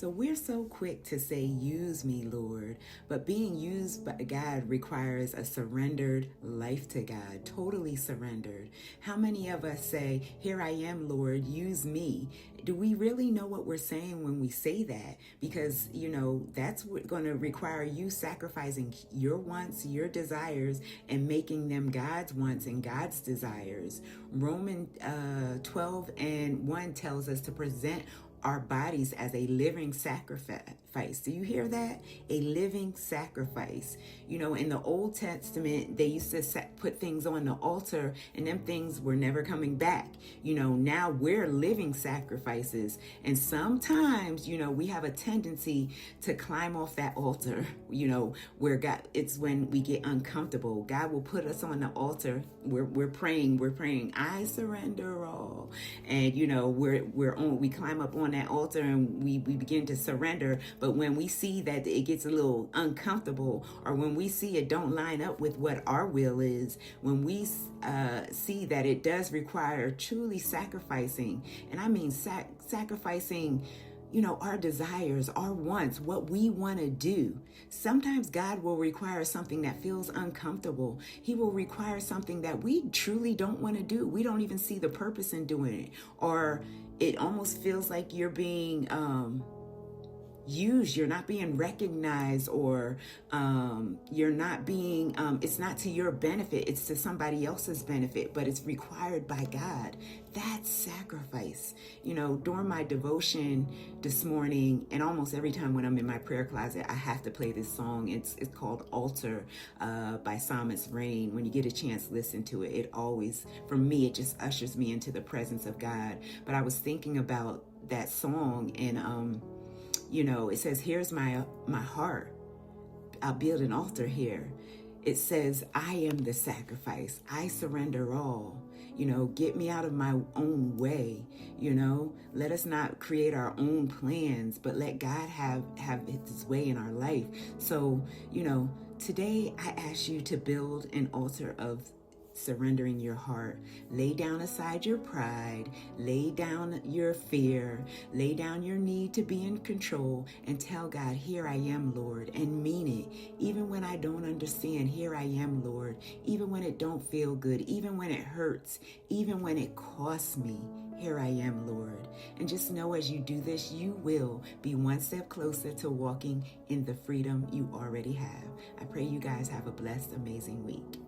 So we're so quick to say, use me, Lord. But being used by God requires a surrendered life to God, totally surrendered. How many of us say, here I am, Lord, use me? Do we really know what we're saying when we say that? Because, that's going to require you sacrificing your wants, your desires, and making them God's wants and God's desires. Romans 12:1 tells us to present our bodies as a living sacrifice. Do you hear that? A living sacrifice. In the Old Testament, they used to put things on the altar, and them things were never coming back. Now we're living sacrifices. And sometimes, we have a tendency to climb off that altar, where God, it's when we get uncomfortable. God will put us on the altar. We're praying, I surrender all. And, we climb up on that altar and we begin to surrender. But when we see that it gets a little uncomfortable, or when we see it don't line up with what our will is, when we see that it does require truly sacrificing, and I mean sacrificing, our desires, our wants, what we want to do. Sometimes God will require something that feels uncomfortable. He will require something that we truly don't want to do. We don't even see the purpose in doing it. Or it almost feels like you're being used, you're not being recognized, or you're not being, it's not to your benefit, it's to somebody else's benefit, but it's required by God. That's sacrifice. During my devotion this morning, and almost every time when I'm in my prayer closet, I have to play this song. It's called Altar by Psalmist Rain. When you get a chance, listen to it. It always, for me, it just ushers me into the presence of God. But I was thinking about that song, and it says, here's my heart. I'll build an altar here. It says, I am the sacrifice. I surrender all. Get me out of my own way. Let us not create our own plans, but let God have his way in our life. So, today I ask you to build an altar of surrendering your heart. Lay down aside your pride, lay down your fear, lay down your need to be in control, and tell God, here I am, Lord, and mean it. Even when I don't understand, here I am, Lord. Even when it don't feel good, even when it hurts, even when it costs me, here I am, Lord. And just know, as you do this, you will be one step closer to walking in the freedom you already have. I pray you guys have a blessed, amazing week.